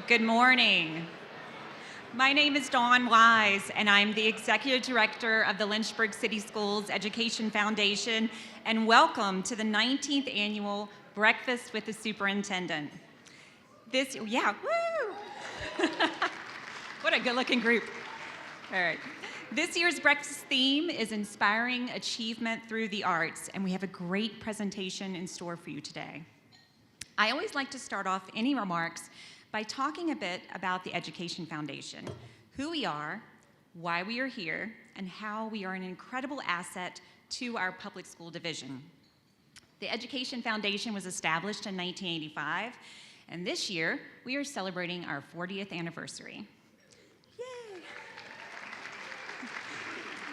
Good morning. My name is Dawn Wise, and I'm the Executive Director of the Lynchburg City Schools Education Foundation, and welcome to the 19th Annual Breakfast with the Superintendent. Woo! What a good-looking group. All right. This year's breakfast theme is Inspiring Achievement Through the Arts, and we have a great presentation in store for you today. I always like to start off any remarks by talking a bit about the Education Foundation, who we are, why we are here, and how we are an incredible asset to our public school division. The Education Foundation was established in 1985, and this year we are celebrating our 40th anniversary. Yay!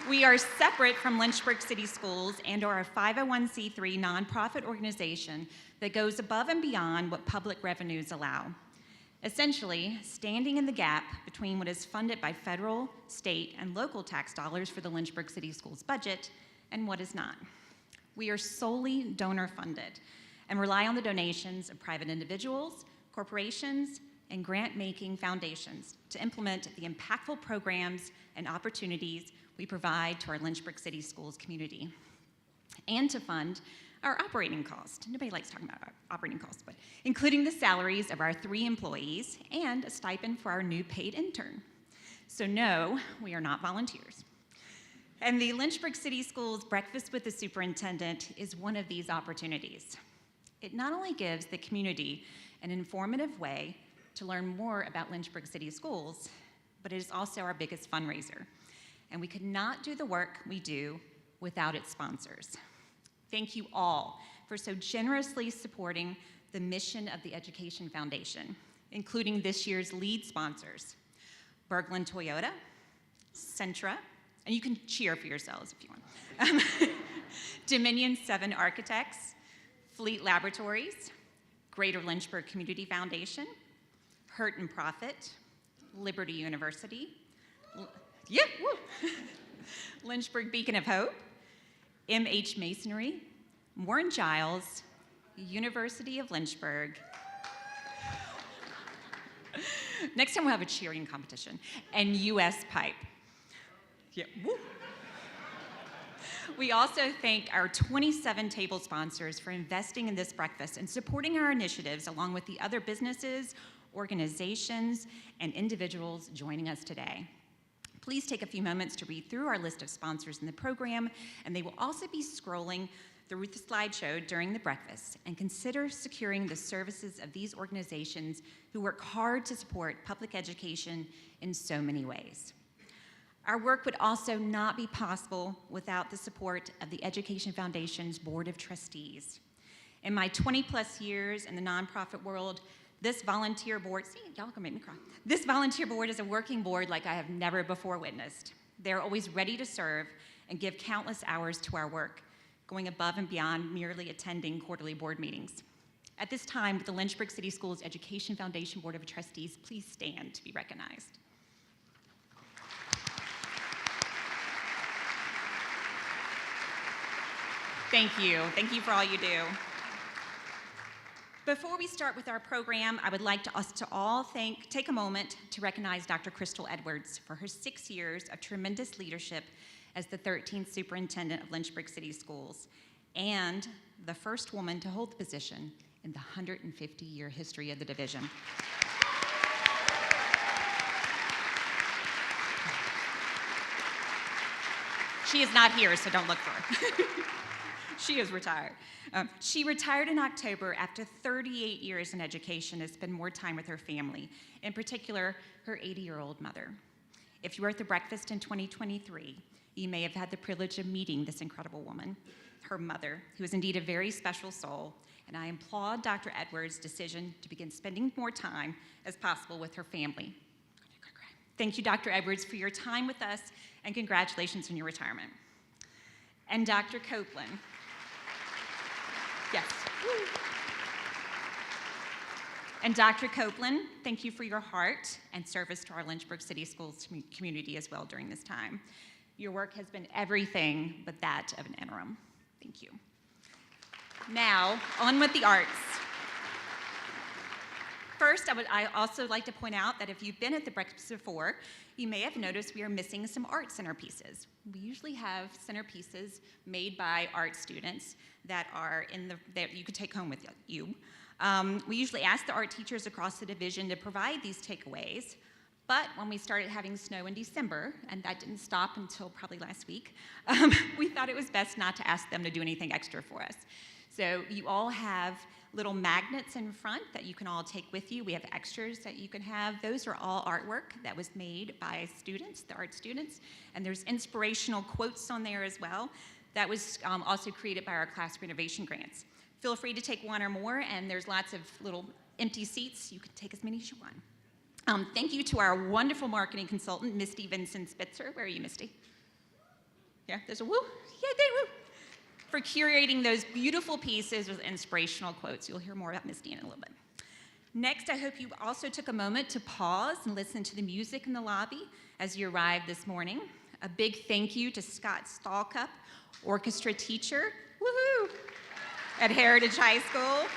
We are separate from Lynchburg City Schools and are a 501c3 nonprofit organization that goes above and beyond what public revenues allow. Essentially, standing in the gap between what is funded by federal, state, and local tax dollars for the Lynchburg City Schools budget and what is not. We are solely donor-funded and rely on the donations of private individuals, corporations, and grant-making foundations to implement the impactful programs and opportunities we provide to our Lynchburg City Schools community, and to fund our operating costs. Nobody likes talking about our operating costs, but including the salaries of our 3 employees and a stipend for our new paid intern. So no, we are not volunteers. And the Lynchburg City Schools Breakfast with the Superintendent is one of these opportunities. It not only gives the community an informative way to learn more about Lynchburg City Schools, but it is also our biggest fundraiser. And we could not do the work we do without its sponsors. Thank you all for so generously supporting the mission of the Education Foundation, including this year's lead sponsors, Berglund Toyota, Centra, and you can cheer for yourselves if you want, Dominion 7 Architects, Fleet Laboratories, Greater Lynchburg Community Foundation, Hurt and Profit, Liberty University, Lynchburg Beacon of Hope, MH Masonry, Warren Giles, University of Lynchburg. Next time we'll have a cheering competition, and US Pipe. Yeah. Woo. We also thank our 27 table sponsors for investing in this breakfast and supporting our initiatives along with the other businesses, organizations, and individuals joining us today. Please take a few moments to read through our list of sponsors in the program, and they will also be scrolling through the slideshow during the breakfast, and consider securing the services of these organizations who work hard to support public education in so many ways. Our work would also not be possible without the support of the Education Foundation's Board of Trustees. In my 20+ years in the nonprofit world, this volunteer board, y'all gonna make me cry. This volunteer board is a working board like I have never before witnessed. They're always ready to serve and give countless hours to our work, going above and beyond merely attending quarterly board meetings. At this time, with the Lynchburg City Schools Education Foundation Board of Trustees, please stand to be recognized. Thank you. Thank you for all you do. Before we start with our program, I would like us to all take a moment to recognize Dr. Crystal Edwards for her 6 years of tremendous leadership as the 13th Superintendent of Lynchburg City Schools, and the first woman to hold the position in the 150-year history of the division. She is not here, so don't look for her. She is retired. She retired in October after 38 years in education to spend more time with her family, in particular, her 80-year-old mother. If you were at the breakfast in 2023, you may have had the privilege of meeting this incredible woman, her mother, who is indeed a very special soul, and I applaud Dr. Edwards' decision to begin spending more time as possible with her family. Thank you, Dr. Edwards, for your time with us, and congratulations on your retirement. And Dr. Copeland. Yes. Woo. And Dr. Copeland, thank you for your heart and service to our Lynchburg City Schools community as well during this time. Your work has been everything but that of an interim. Thank you. Now, on with the arts. First, I also like to point out that if you've been at the breakfast before, you may have noticed we are missing some art centerpieces. We usually have centerpieces made by art students that are that you could take home with you. We usually ask the art teachers across the division to provide these takeaways, but when we started having snow in December, and that didn't stop until probably last week, we thought it was best not to ask them to do anything extra for us. So you all have little magnets in front that you can all take with you. We have extras that you can have. Those are all artwork that was made by students, the art students, and there's inspirational quotes on there as well. That was also created by our class renovation grants. Feel free to take one or more, and there's lots of little empty seats. You can take as many as you want. Thank you to our wonderful marketing consultant, Misty Vinson-Spitzer. Where are you, Misty? Yeah, there's a woo. Yeah, they woo. For curating those beautiful pieces with inspirational quotes. You'll hear more about Misty in a little bit. Next, I hope you also took a moment to pause and listen to the music in the lobby as you arrived this morning. A big thank you to Scott Stallcup, orchestra teacher, woohoo, at Heritage High School,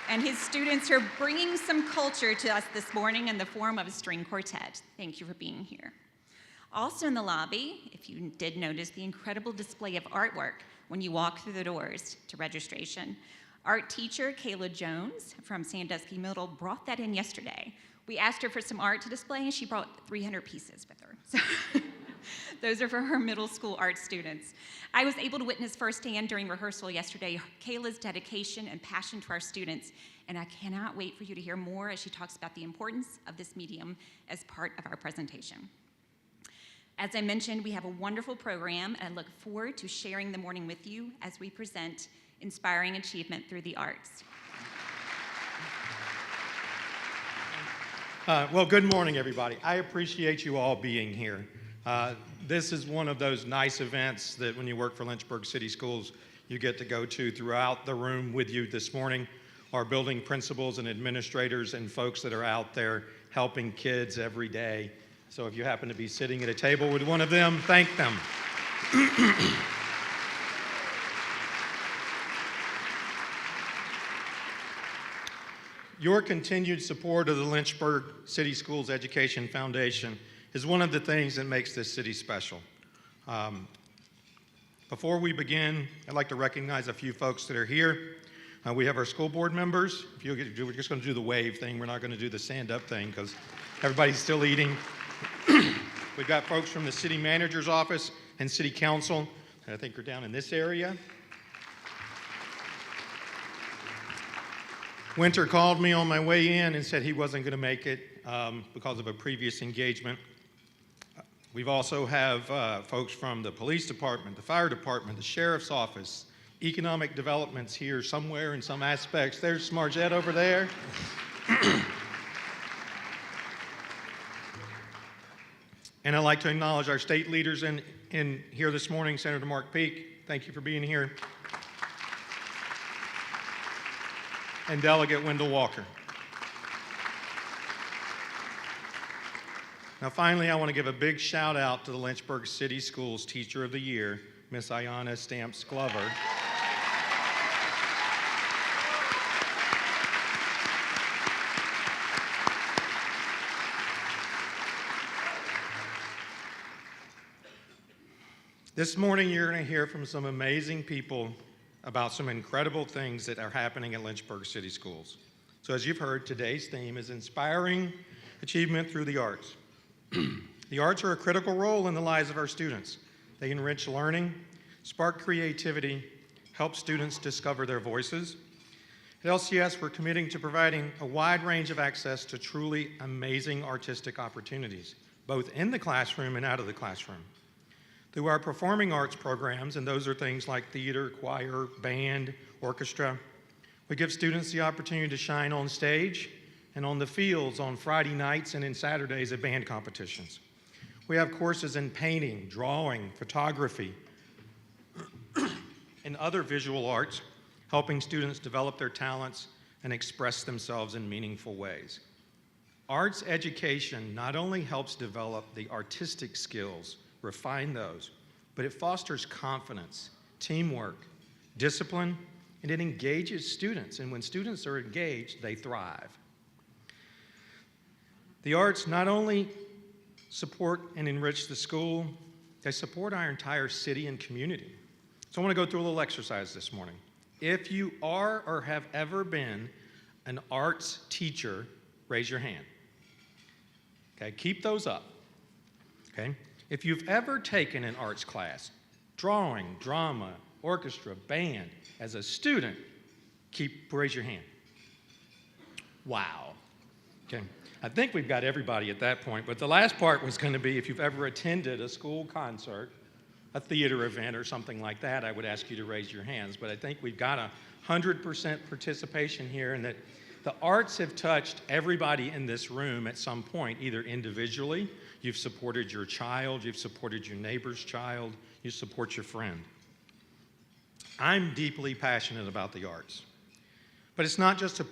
and his students are bringing some culture to us this morning in the form of a string quartet. Thank you for being here. Also in the lobby, if you did notice, the incredible display of artwork when you walk through the doors to registration. Art teacher Kayla Jones from Sandusky Middle brought that in yesterday. We asked her for some art to display, and she brought 300 pieces with her. So those are for her middle school art students. I was able to witness firsthand during rehearsal yesterday Kayla's dedication and passion to our students, and I cannot wait for you to hear more as she talks about the importance of this medium as part of our presentation. As I mentioned, we have a wonderful program, and I look forward to sharing the morning with you as we present Inspiring Achievement Through the Arts. Well, good morning, everybody. I appreciate you all being here. This is one of those nice events that when you work for Lynchburg City Schools, you get to go to. Throughout the room with you this morning are building principals and administrators and folks that are out there helping kids every day. So if you happen to be sitting at a table with one of them, thank them. Your continued support of the Lynchburg City Schools Education Foundation is one of the things that makes this city special. Before we begin, I'd like to recognize a few folks that are here. We have our school board members. We're just going to do the wave thing. We're not going to do the stand-up thing because everybody's still eating. We've got folks from the city manager's office and city council, and I think are down in this area. Winter called me on my way in and said he wasn't going to make it because of a previous engagement. We've also have folks from the police department, the fire department, the sheriff's office, economic developments here somewhere in some aspects. There's Smarjette over there. And I'd like to acknowledge our state leaders in here this morning, Senator Mark Peake. Thank you for being here. And Delegate Wendell Walker. Now finally, I want to give a big shout out to the Lynchburg City Schools Teacher of the Year, Miss Ayanna Stamps-Glover. This morning, you're going to hear from some amazing people about some incredible things that are happening at Lynchburg City Schools. So as you've heard, today's theme is Inspiring Achievement Through the Arts. The arts are a critical role in the lives of our students. They enrich learning, spark creativity, help students discover their voices. At LCS, we're committing to providing a wide range of access to truly amazing artistic opportunities, both in the classroom and out of the classroom. Through our performing arts programs, and those are things like theater, choir, band, orchestra, we give students the opportunity to shine on stage and on the fields on Friday nights and in Saturdays at band competitions. We have courses in painting, drawing, photography, and other visual arts, helping students develop their talents and express themselves in meaningful ways. Arts education not only helps develop the artistic skills, refine those, but it fosters confidence, teamwork, discipline, and it engages students. And when students are engaged, they thrive. The arts not only support and enrich the school, they support our entire city and community. So I want to go through a little exercise this morning. If you are or have ever been an arts teacher, raise your hand. Okay, keep those up. Okay? If you've ever taken an arts class, drawing, drama, orchestra, band, as a student, raise your hand. Wow. Okay. I think we've got everybody at that point, but the last part was going to be if you've ever attended a school concert, a theater event, or something like that, I would ask you to raise your hands. But I think we've got 100% participation here, and that the arts have touched everybody in this room at some point, either individually, you've supported your child, you've supported your neighbor's child, you support your friend. I'm deeply passionate about the arts. But it's not just a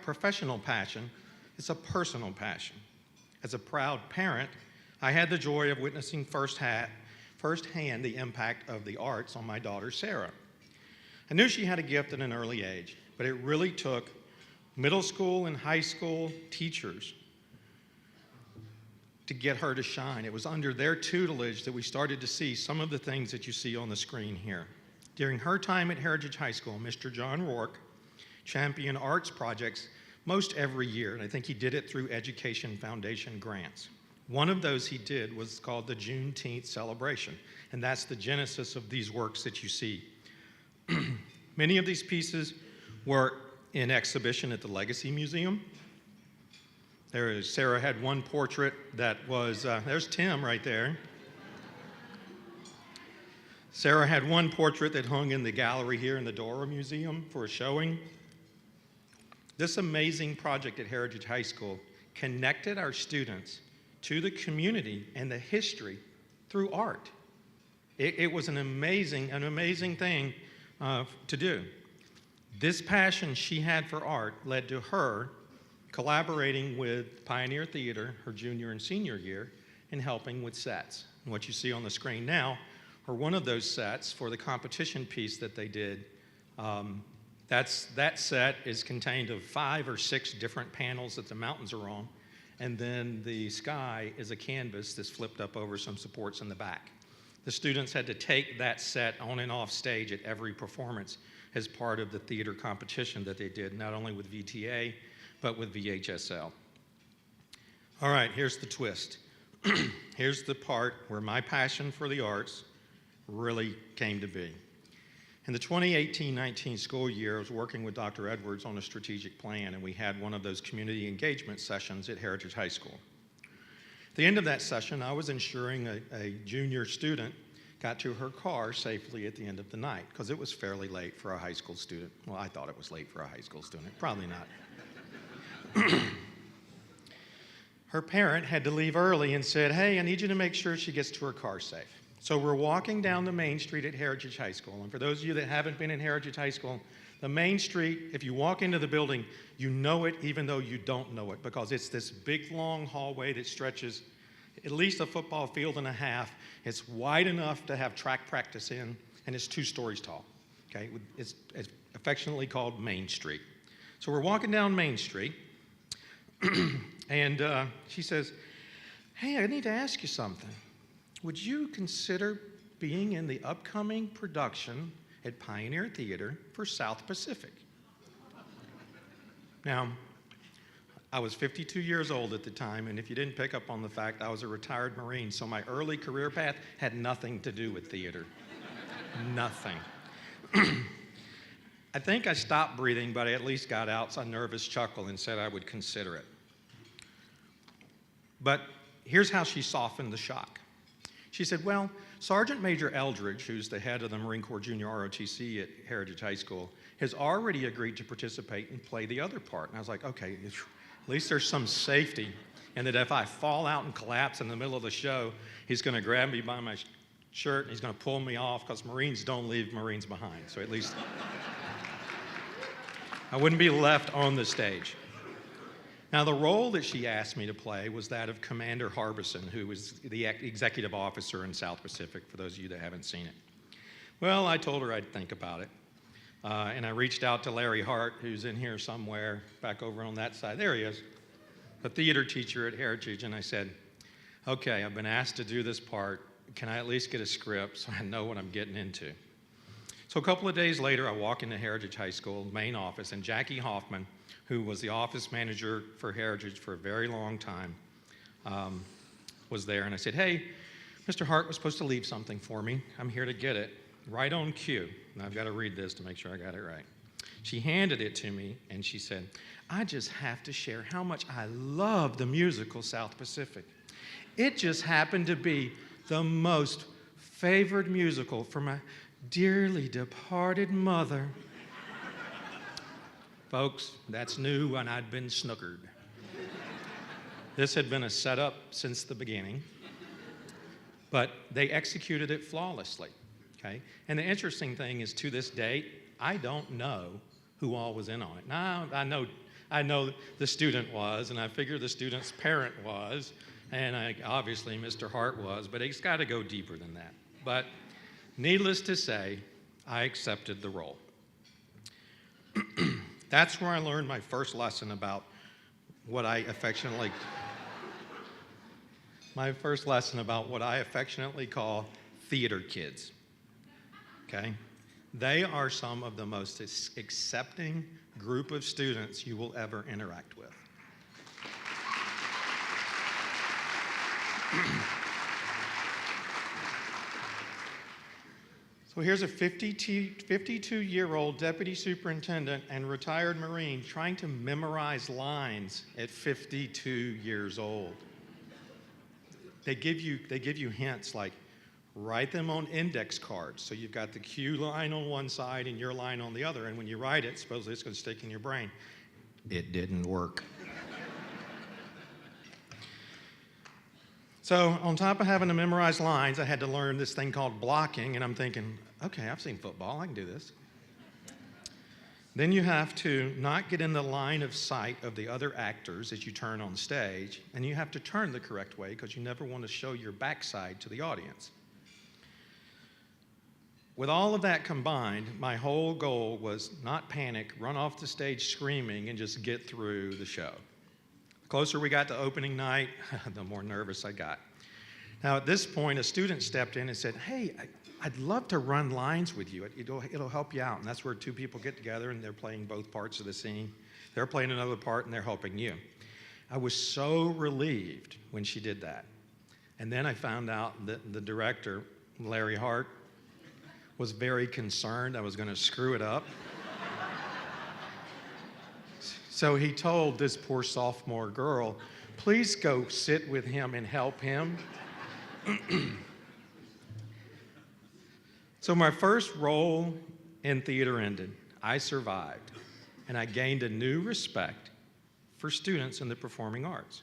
professional passion, it's a personal passion. As a proud parent, I had the joy of witnessing firsthand the impact of the arts on my daughter, Sarah. I knew she had a gift at an early age, but it really took middle school and high school teachers to get her to shine. It was under their tutelage that we started to see some of the things that you see on the screen here. During her time at Heritage High School, Mr. John Rourke championed arts projects most every year, and I think he did it through Education Foundation grants. One of those he did was called the Juneteenth celebration, and that's the genesis of these works that you see. Many of these pieces were in exhibition at the Legacy Museum. Sarah had one portrait that was, there's Tim right there. Sarah had one portrait that hung in the gallery here in the Dora Museum for a showing. This amazing project at Heritage High School connected our students to the community and the history through art. It was an amazing thing to do. This passion she had for art led to her collaborating with Pioneer Theater her junior and senior year and helping with sets. And what you see on the screen now are one of those sets for the competition piece that they did. That set is contained of 5 or 6 different panels that the mountains are on, and then the sky is a canvas that's flipped up over some supports in the back. The students had to take that set on and off stage at every performance as part of the theater competition that they did, not only with VTA, but with VHSL. All right, here's the twist. Here's the part where my passion for the arts really came to be. In the 2018-19 school year, I was working with Dr. Edwards on a strategic plan, and we had one of those community engagement sessions at Heritage High School. At the end of that session, I was ensuring a junior student got to her car safely at the end of the night, because it was fairly late for a high school student. Well, I thought it was late for a high school student. Probably not. Her parent had to leave early and said, "Hey, I need you to make sure she gets to her car safe." So we're walking down the main street at Heritage High School. And for those of you that haven't been in Heritage High School, the main street, if you walk into the building, you know it even though you don't know it, because it's this big, long hallway that stretches at least a football field and a half. It's wide enough to have track practice in, and it's 2 stories tall. Okay? It's affectionately called Main Street. So we're walking down Main Street, and she says, "Hey, I need to ask you something. Would you consider being in the upcoming production at Pioneer Theater for South Pacific?" Now, I was 52 years old at the time, and if you didn't pick up on the fact, I was a retired Marine, so my early career path had nothing to do with theater. Nothing. I think I stopped breathing, but I at least got out a nervous chuckle and said I would consider it. But here's how she softened the shock. She said, "Well, Sergeant Major Eldridge, who's the head of the Marine Corps Junior ROTC at Heritage High School, has already agreed to participate and play the other part." And I was like, okay, at least there's some safety, and that if I fall out and collapse in the middle of the show, he's going to grab me by my shirt and he's going to pull me off, because Marines don't leave Marines behind. So at least I wouldn't be left on the stage. Now, the role that she asked me to play was that of Commander Harbison, who was the executive officer in South Pacific, for those of you that haven't seen it. Well, I told her I'd think about it. And I reached out to Larry Hart, who's in here somewhere, back over on that side. There he is. a theater teacher at Heritage, and I said, okay, I've been asked to do this part. Can I at least get a script so I know what I'm getting into? So a couple of days later, I walk into Heritage High School main office, and Jackie Hoffman, who was the office manager for Heritage for a very long time, was there. And I said, hey, Mr. Hart was supposed to leave something for me. I'm here to get it. Right on cue. And I've got to read this to make sure I got it right. She handed it to me, and she said, I just have to share how much I love the musical South Pacific. It just happened to be the most favored musical for my dearly departed mother. Folks, that's new, and I'd been snookered. This had been a setup since the beginning, but they executed it flawlessly, okay? And the interesting thing is, to this date, I don't know who all was in on it. Now, I know the student was, and I figure the student's parent was, and obviously Mr. Hart was, but it's got to go deeper than that. But needless to say, I accepted the role. That's where I learned my first lesson about what I affectionately call theater kids, okay? They are some of the most accepting group of students you will ever interact with. So here's a 52-year-old deputy superintendent and retired Marine trying to memorize lines at 52 years old. They give you hints like, write them on index cards. So you've got the cue line on one side and your line on the other, and when you write it, supposedly it's going to stick in your brain. It didn't work. So on top of having to memorize lines, I had to learn this thing called blocking, and I'm thinking, okay, I've seen football, I can do this. Then you have to not get in the line of sight of the other actors as you turn on stage, and you have to turn the correct way because you never want to show your backside to the audience. With all of that combined, my whole goal was not panic, run off the stage screaming, and just get through the show. The closer we got to opening night, the more nervous I got. Now, at this point, a student stepped in and said, hey, I'd love to run lines with you. It'll help you out. And that's where two people get together, and they're playing both parts of the scene. They're playing another part, and they're helping you. I was so relieved when she did that. And then I found out that the director, Larry Hart, was very concerned I was going to screw it up. So he told this poor sophomore girl, please go sit with him and help him. So my first role in theater ended. I survived, and I gained a new respect for students in the performing arts.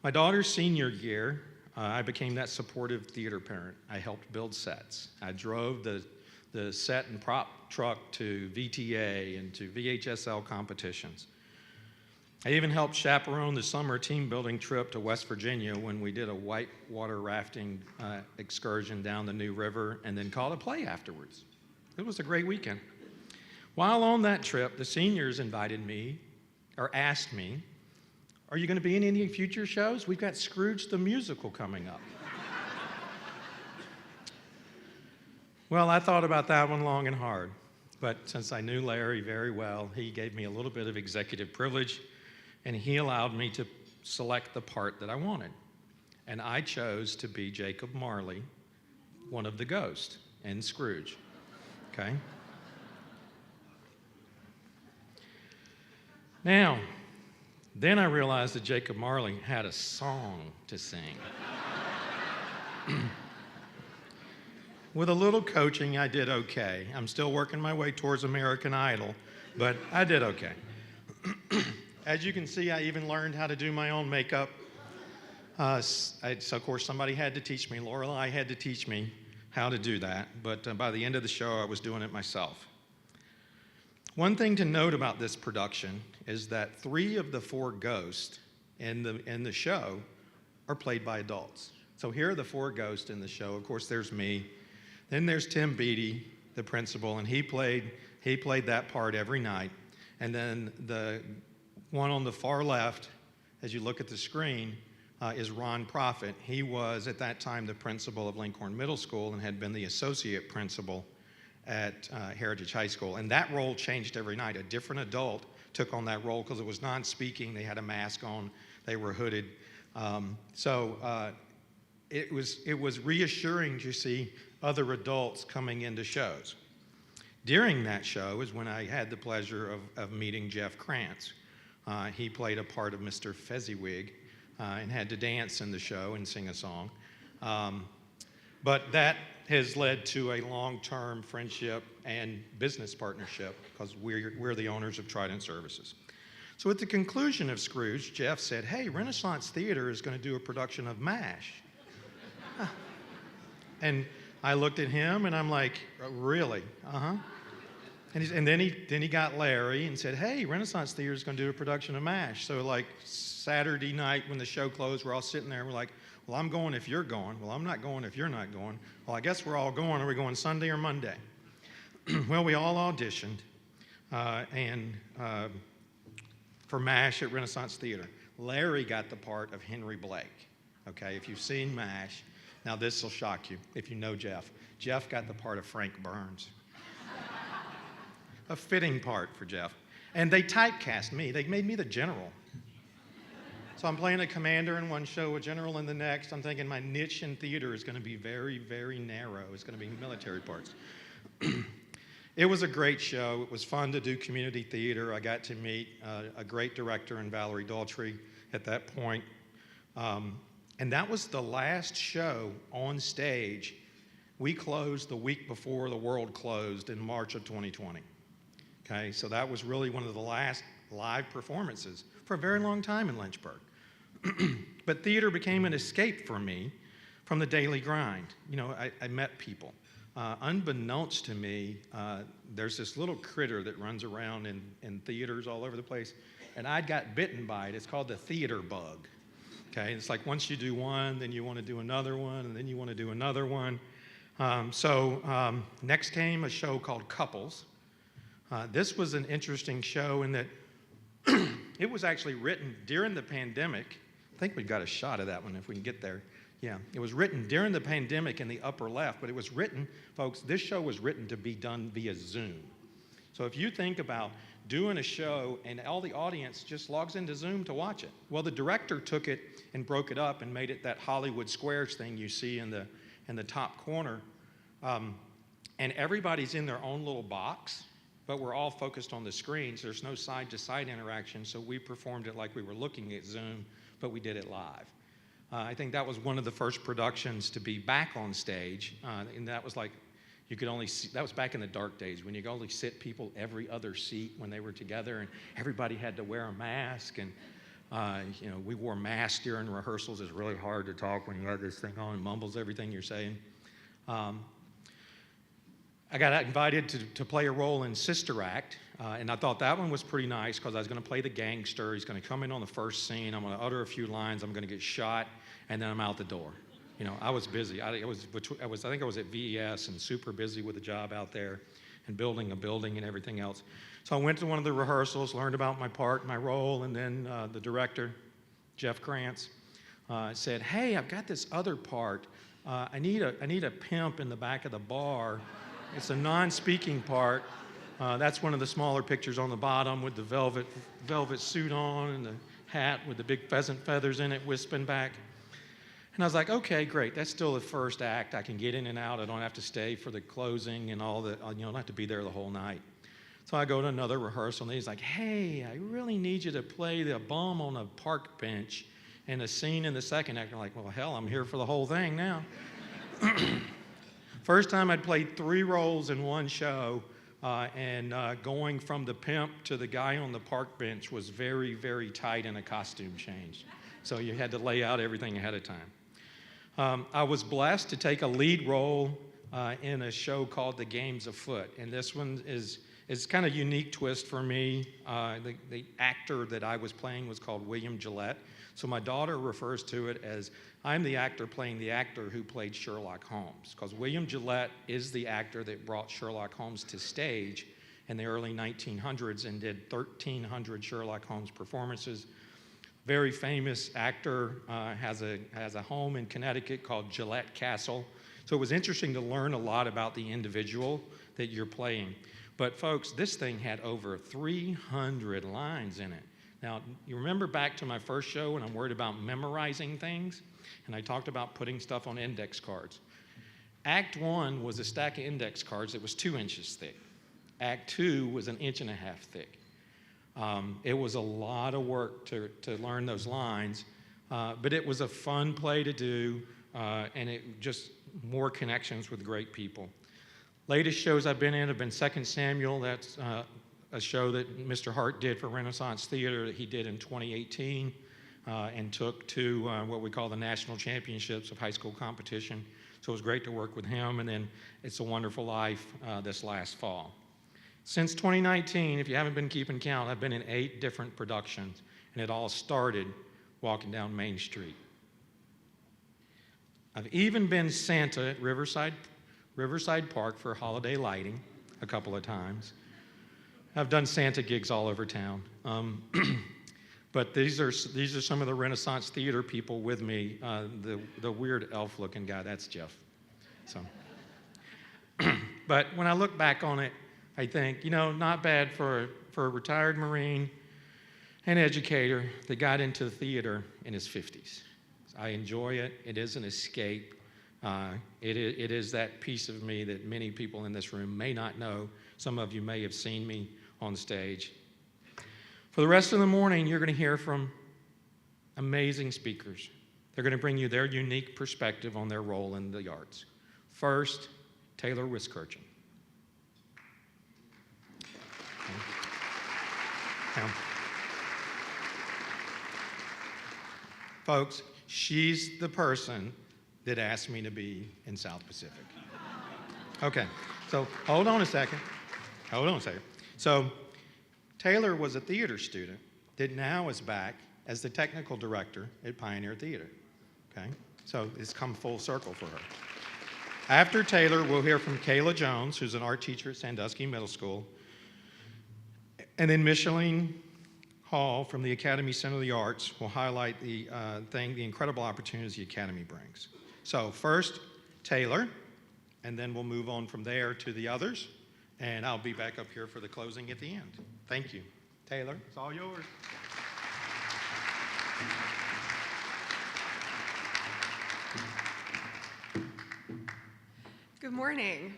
My daughter's senior year, I became that supportive theater parent. I helped build sets. I drove the set and prop truck to VTA and to VHSL competitions. I even helped chaperone the summer team building trip to West Virginia when we did a whitewater rafting excursion down the New River and then caught a play afterwards. It was a great weekend. While on that trip, the seniors asked me, are you going to be in any future shows? We've got Scrooge the Musical coming up. Well, I thought about that one long and hard, but since I knew Larry very well, he gave me a little bit of executive privilege, and he allowed me to select the part that I wanted. And I chose to be Jacob Marley, one of the ghosts in Scrooge, okay? Now, then I realized that Jacob Marley had a song to sing. With a little coaching, I did okay. I'm still working my way towards American Idol, but I did okay. As you can see, I even learned how to do my own makeup. So of course, somebody had to teach me. Lorelei had to teach me how to do that, but by the end of the show, I was doing it myself. One thing to note about this production is that 3 of the 4 ghosts in the show are played by adults. So here are the 4 ghosts in the show. Of course, there's me. Then there's Tim Beattie, the principal, and he played that part every night. And then the one on the far left as you look at the screen, is Ron Profit. He was, at that time, the principal of Lincoln Middle School and had been the associate principal at Heritage High School. And that role changed every night. A different adult took on that role because it was non-speaking. They had a mask on. They were hooded. It was reassuring to see other adults coming into shows. During that show is when I had the pleasure of meeting Jeff Krantz. He played a part of Mr. Fezziwig and had to dance in the show and sing a song. But that has led to a long-term friendship and business partnership because we're the owners of Trident Services. So at the conclusion of Scrooge, Jeff said, "Hey, Renaissance Theater is going to do a production of MASH." And I looked at him and I'm like, "Really? Uh-huh." And then he got Larry and said, "Hey, Renaissance Theater is going to do a production of MASH." So like Saturday night when the show closed, we're all sitting there and we're like, "Well, I'm going if you're going." "Well, I'm not going if you're not going." "Well, I guess we're all going. Are we going Sunday or Monday?" Well, we all auditioned for MASH at Renaissance Theater. Larry got the part of Henry Blake. Okay, if you've seen MASH, now this will shock you if you know Jeff. Jeff got the part of Frank Burns. A fitting part for Jeff. And they typecast me. They made me the general. So I'm playing a commander in one show, a general in the next. I'm thinking my niche in theater is going to be very, very narrow. It's going to be military parts. It was a great show. It was fun to do community theater. I got to meet a great director in Valerie Daltrey at that point. And that was the last show on stage. We closed the week before the world closed in March of 2020. Okay, so that was really one of the last live performances for a very long time in Lynchburg. But theater became an escape for me from the daily grind. You know, I met people. Unbeknownst to me, there's this little critter that runs around in theaters all over the place, and I got bitten by it. It's called the theater bug. Okay, it's like once you do one, then you want to do another one, and then you want to do another one. Next came a show called Couples. This was an interesting show in that it was actually written during the pandemic. I think we've got a shot of that one if we can get there. Yeah, it was written during the pandemic in the upper left, but it was written, folks, this show was written to be done via Zoom. So if you think about doing a show and all the audience just logs into Zoom to watch it. Well, the director took it and broke it up and made it that Hollywood Squares thing you see in the top corner. And everybody's in their own little box, but we're all focused on the screens. There's no side-to-side interaction, so we performed it like we were looking at Zoom, but we did it live. I think that was one of the first productions to be back on stage, and that was like, you could only see, that was back in the dark days when you could only sit people every other seat when they were together, and everybody had to wear a mask, and you know, we wore masks during rehearsals. It's really hard to talk when you have this thing on and mumbles everything you're saying. I got invited to play a role in Sister Act, and I thought that one was pretty nice because I was going to play the gangster. He's going to come in on the first scene. I'm going to utter a few lines. I'm going to get shot, and then I'm out the door. You know, I was busy. I think I was at VES and super busy with a job out there and building a building and everything else. So I went to one of the rehearsals, learned about my part, my role, and then the director, Jeff Krantz, said, "Hey, I've got this other part. I need a pimp in the back of the bar. It's a non-speaking part. That's one of the smaller pictures on the bottom with the velvet suit on and the hat with the big pheasant feathers in it, wisping back." And I was like, okay, great. That's still the first act. I can get in and out. I don't have to stay for the closing and all that. You know, I don't have to be there the whole night. So I go to another rehearsal, and he's like, "Hey, I really need you to play the bum on a park bench in a scene in the second act." I'm like, well, hell, I'm here for the whole thing now. First time I'd played 3 roles in one show, and going from the pimp to the guy on the park bench was very, very tight in a costume change. So you had to lay out everything ahead of time. I was blessed to take a lead role in a show called The Games Afoot, and this one is kind of a unique twist for me. The actor that I was playing was called William Gillette, so my daughter refers to it as I'm the actor playing the actor who played Sherlock Holmes, because William Gillette is the actor that brought Sherlock Holmes to stage in the early 1900s and did 1,300 Sherlock Holmes performances. very famous actor, has a home in Connecticut called Gillette Castle. So it was interesting to learn a lot about the individual that you're playing. But folks, this thing had over 300 lines in it. Now, you remember back to my first show when I'm worried about memorizing things? And I talked about putting stuff on index cards. Act 1 was a stack of index cards that was 2 inches thick. Act 2 was 1.5 inches thick. It was a lot of work to learn those lines, but it was a fun play to do, and it just more connections with great people. Latest shows I've been in have been 2 Samuel. That's a show that Mr. Hart did for Renaissance Theater that he did in 2018 and took to what we call the National Championships of High School Competition. So it was great to work with him. And then It's a Wonderful Life this last fall. Since 2019, if you haven't been keeping count, I've been in 8 different productions, and it all started walking down Main Street. I've even been Santa at Riverside Park for holiday lighting a couple of times. I've done Santa gigs all over town. But these are some of the Renaissance Theater people with me. The weird elf-looking guy, that's Jeff. So, but when I look back on it, I think, not bad for a retired Marine and educator that got into the theater in his 50s. I enjoy it. It is an escape. It is that piece of me that many people in this room may not know. Some of you may have seen me on stage. For the rest of the morning, you're going to hear from amazing speakers. They're going to bring you their unique perspective on their role in the arts. First, Taylor Wisskirchen. Now, folks, she's the person that asked me to be in South Pacific. Okay, so hold on a second. So Taylor was a theater student that now is back as the technical director at Pioneer Theater. Okay, so it's come full circle for her. After Taylor, we'll hear from Kayla Jones, who's an art teacher at Sandusky Middle School, and then Michelline Hall from the Academy Center of the Arts will highlight the incredible opportunities the Academy brings. So first, Taylor, and then we'll move on from there to the others, and I'll be back up here for the closing at the end. Thank you. Taylor, it's all yours. Good morning.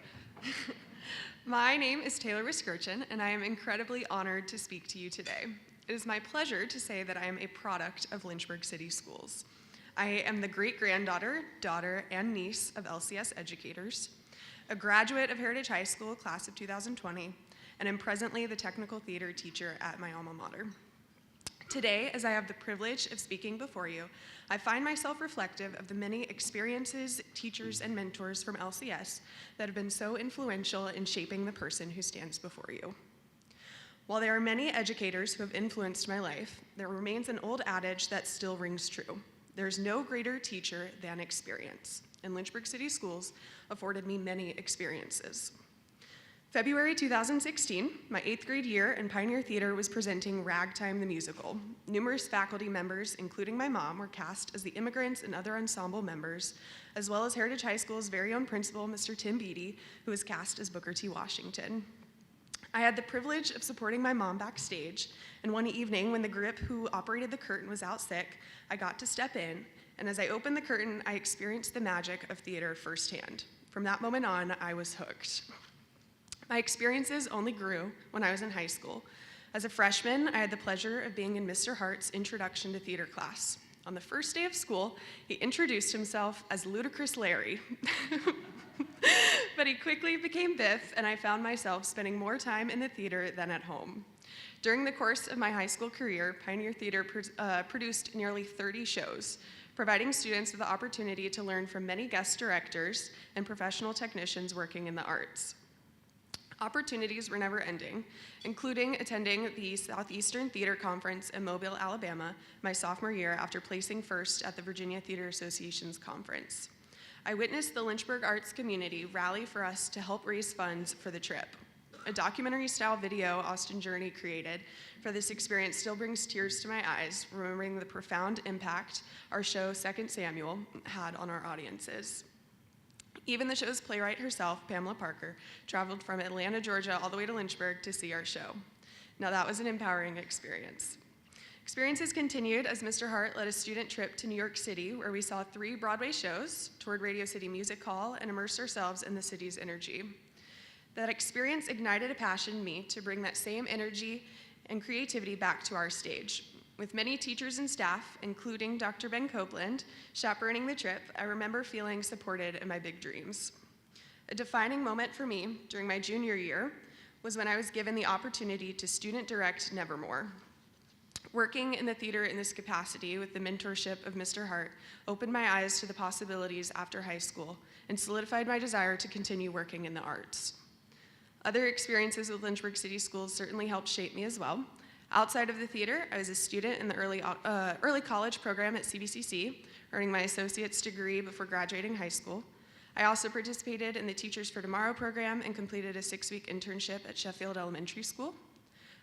My name is Taylor Wisskirchen, and I am incredibly honored to speak to you today. It is my pleasure to say that I am a product of Lynchburg City Schools. I am the great-granddaughter, daughter, and niece of LCS educators, a graduate of Heritage High School, class of 2020, and am presently the technical theater teacher at my alma mater. Today, as I have the privilege of speaking before you, I find myself reflective of the many experiences, teachers, and mentors from LCS that have been so influential in shaping the person who stands before you. While there are many educators who have influenced my life, there remains an old adage that still rings true. There's no greater teacher than experience, and Lynchburg City Schools afforded me many experiences. February 2016, my 8th grade year in Pioneer Theater was presenting Ragtime the Musical. Numerous faculty members, including my mom, were cast as the immigrants and other ensemble members, as well as Heritage High School's very own principal, Mr. Tim Beatty, who was cast as Booker T. Washington. I had the privilege of supporting my mom backstage, and one evening when the grip who operated the curtain was out sick, I got to step in, and as I opened the curtain, I experienced the magic of theater firsthand. From that moment on, I was hooked. My experiences only grew when I was in high school. As a freshman, I had the pleasure of being in Mr. Hart's Introduction to Theater class. On the first day of school, he introduced himself as Ludicrous Larry. But he quickly became Biff, and I found myself spending more time in the theater than at home. During the course of my high school career, Pioneer Theater produced nearly 30 shows, providing students with the opportunity to learn from many guest directors and professional technicians working in the arts. Opportunities were never ending, including attending the Southeastern Theater Conference in Mobile, Alabama, my sophomore year after placing first at the Virginia Theater Association's conference. I witnessed the Lynchburg arts community rally for us to help raise funds for the trip. A documentary-style video Austin Journey created for this experience still brings tears to my eyes, remembering the profound impact our show, 2 Samuel, had on our audiences. Even the show's playwright herself, Pamela Parker, traveled from Atlanta, Georgia, all the way to Lynchburg to see our show. Now that was an empowering experience. Experiences continued as Mr. Hart led a student trip to New York City, where we saw 3 Broadway shows, toured Radio City Music Hall, and immersed ourselves in the city's energy. That experience ignited a passion in me to bring that same energy and creativity back to our stage. With many teachers and staff, including Dr. Ben Copeland, chaperoning the trip, I remember feeling supported in my big dreams. A defining moment for me during my junior year was when I was given the opportunity to student direct Nevermore. Working in the theater in this capacity with the mentorship of Mr. Hart opened my eyes to the possibilities after high school and solidified my desire to continue working in the arts. Other experiences with Lynchburg City Schools certainly helped shape me as well. Outside of the theater, I was a student in the early college program at CBCC, earning my associate's degree before graduating high school. I also participated in the Teachers for Tomorrow program and completed a 6-week internship at Sheffield Elementary School.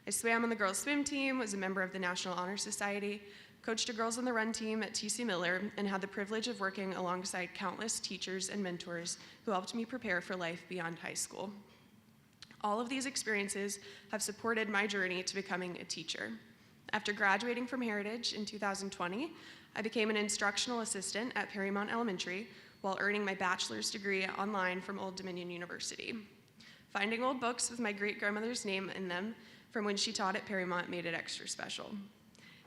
I swam on the girls' swim team, was a member of the National Honor Society, coached a Girls on the Run team at TC Miller, and had the privilege of working alongside countless teachers and mentors who helped me prepare for life beyond high school. All of these experiences have supported my journey to becoming a teacher. After graduating from Heritage in 2020, I became an instructional assistant at Perrymont Elementary while earning my bachelor's degree online from Old Dominion University. Finding old books with my great-grandmother's name in them from when she taught at Perrymont made it extra special.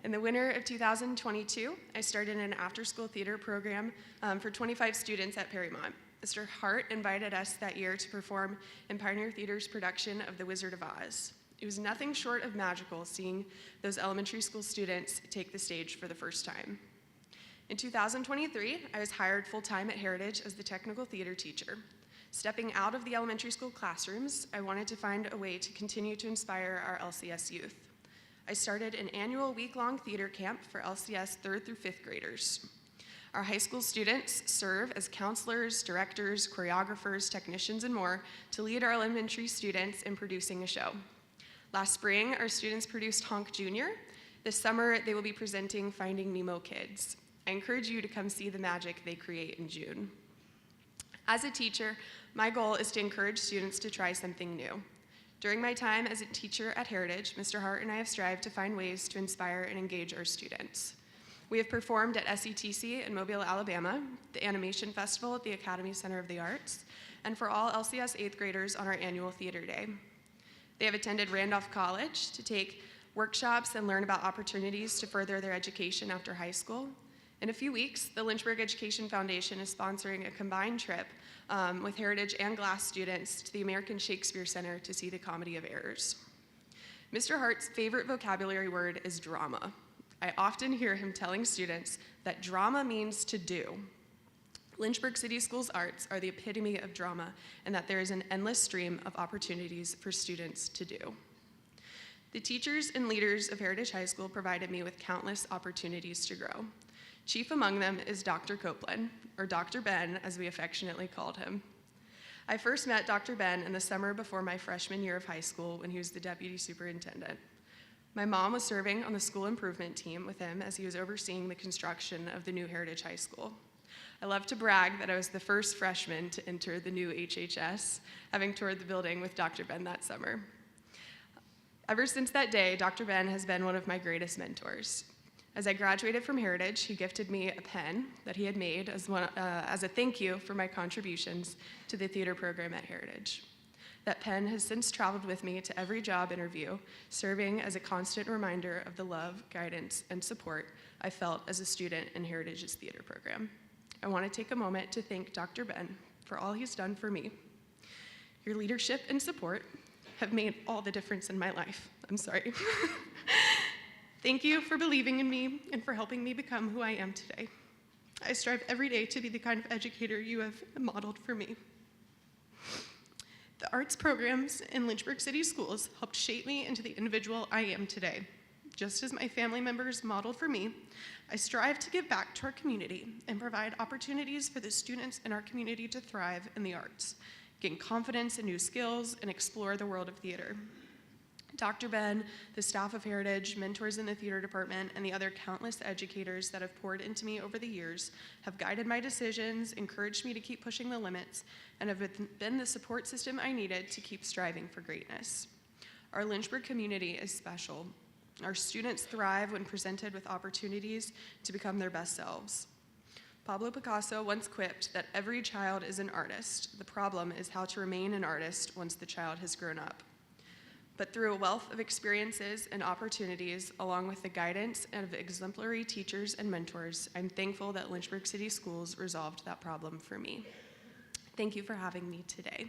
In the winter of 2022, I started an after-school theater program for 25 students at Perrymont. Mr. Hart invited us that year to perform in Pioneer Theater's production of The Wizard of Oz. It was nothing short of magical seeing those elementary school students take the stage for the first time. In 2023, I was hired full-time at Heritage as the technical theater teacher. Stepping out of the elementary school classrooms, I wanted to find a way to continue to inspire our LCS youth. I started an annual week-long theater camp for LCS 3rd through 5th graders. Our high school students serve as counselors, directors, choreographers, technicians, and more to lead our elementary students in producing a show. Last spring, our students produced Honk Jr. This summer, they will be presenting Finding Nemo Kids. I encourage you to come see the magic they create in June. As a teacher, my goal is to encourage students to try something new. During my time as a teacher at Heritage, Mr. Hart and I have strived to find ways to inspire and engage our students. We have performed at SETC in Mobile, Alabama, the Animation Festival at the Academy Center of the Arts, and for all LCS 8th graders on our annual theater day. They have attended Randolph College to take workshops and learn about opportunities to further their education after high school. In a few weeks, the Lynchburg Education Foundation is sponsoring a combined trip with Heritage and Glass students to the American Shakespeare Center to see The Comedy of Errors. Mr. Hart's favorite vocabulary word is drama. I often hear him telling students that drama means to do. Lynchburg City Schools arts are the epitome of drama, and that there is an endless stream of opportunities for students to do. The teachers and leaders of Heritage High School provided me with countless opportunities to grow. Chief among them is Dr. Copeland, or Dr. Ben, as we affectionately called him. I first met Dr. Ben in the summer before my freshman year of high school when he was the deputy superintendent. My mom was serving on the school improvement team with him as he was overseeing the construction of the new Heritage High School. I love to brag that I was the first freshman to enter the new HHS, having toured the building with Dr. Ben that summer. Ever since that day, Dr. Ben has been one of my greatest mentors. As I graduated from Heritage, he gifted me a pen that he had made as a thank you for my contributions to the theater program at Heritage. That pen has since traveled with me to every job interview, serving as a constant reminder of the love, guidance, and support I felt as a student in Heritage's theater program. I want to take a moment to thank Dr. Ben for all he's done for me. Your leadership and support have made all the difference in my life. I'm sorry. Thank you for believing in me and for helping me become who I am today. I strive every day to be the kind of educator you have modeled for me. The arts programs in Lynchburg City Schools helped shape me into the individual I am today. Just as my family members modeled for me, I strive to give back to our community and provide opportunities for the students in our community to thrive in the arts. gain confidence in new skills, and explore the world of theater. Dr. Ben, the staff of Heritage, mentors in the theater department, and the other countless educators that have poured into me over the years have guided my decisions, encouraged me to keep pushing the limits, and have been the support system I needed to keep striving for greatness. Our Lynchburg community is special. Our students thrive when presented with opportunities to become their best selves. Pablo Picasso once quipped that every child is an artist. The problem is how to remain an artist once the child has grown up. But through a wealth of experiences and opportunities, along with the guidance of exemplary teachers and mentors, I'm thankful that Lynchburg City Schools resolved that problem for me. Thank you for having me today.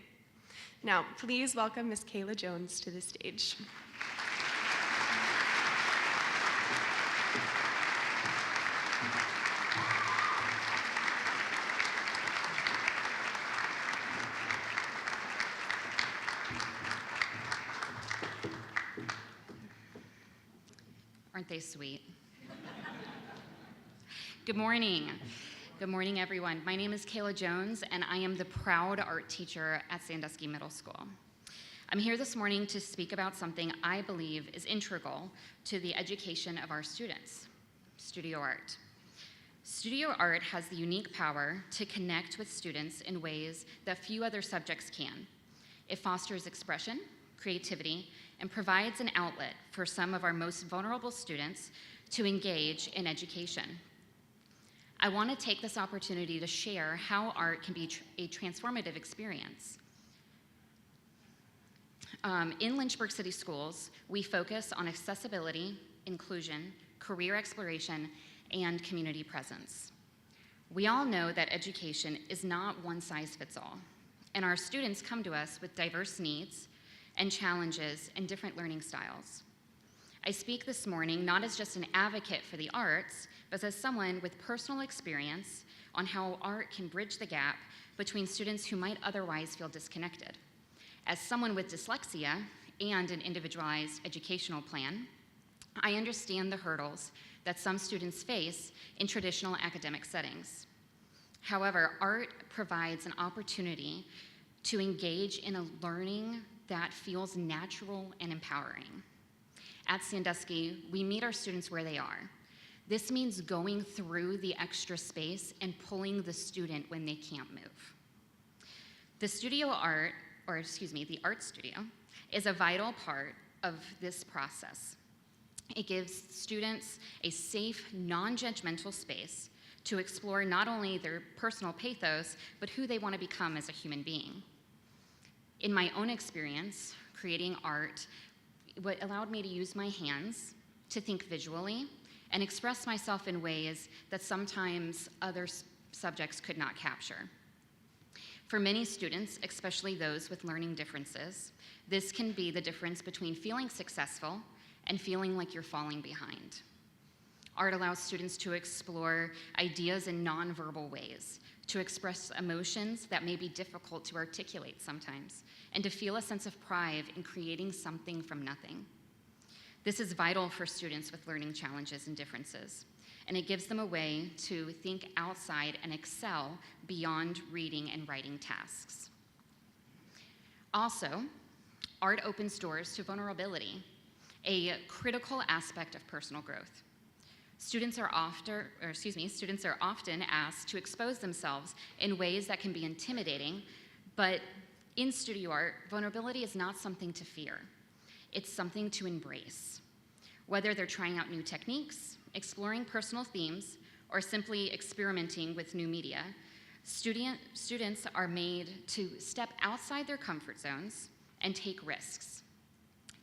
Now, please welcome Ms. Kayla Jones to the stage. Aren't they sweet? Good morning. Good morning, everyone. My name is Kayla Jones, and I am the proud art teacher at Sandusky Middle School. I'm here this morning to speak about something I believe is integral to the education of our students, studio art. Studio art has the unique power to connect with students in ways that few other subjects can. It fosters expression, creativity, and provides an outlet for some of our most vulnerable students to engage in education. I want to take this opportunity to share how art can be a transformative experience. In Lynchburg City Schools, we focus on accessibility, inclusion, career exploration, and community presence. We all know that education is not one size fits all, and our students come to us with diverse needs and challenges and different learning styles. I speak this morning not as just an advocate for the arts, but as someone with personal experience on how art can bridge the gap between students who might otherwise feel disconnected. As someone with dyslexia and an individualized educational plan, I understand the hurdles that some students face in traditional academic settings. However, art provides an opportunity to engage in a learning that feels natural and empowering. At Sandusky, we meet our students where they are. This means going through the extra space and pulling the student when they can't move. The art studio is a vital part of this process. It gives students a safe, non-judgmental space to explore not only their personal pathos, but who they want to become as a human being. In my own experience, creating art, what allowed me to use my hands to think visually and express myself in ways that sometimes other subjects could not capture. For many students, especially those with learning differences, this can be the difference between feeling successful and feeling like you're falling behind. Art allows students to explore ideas in nonverbal ways, to express emotions that may be difficult to articulate sometimes, and to feel a sense of pride in creating something from nothing. This is vital for students with learning challenges and differences, and it gives them a way to think outside and excel beyond reading and writing tasks. Also, art opens doors to vulnerability, a critical aspect of personal growth. Students are often asked to expose themselves in ways that can be intimidating, but in studio art, vulnerability is not something to fear. It's something to embrace. Whether they're trying out new techniques, exploring personal themes, or simply experimenting with new media, students are made to step outside their comfort zones and take risks.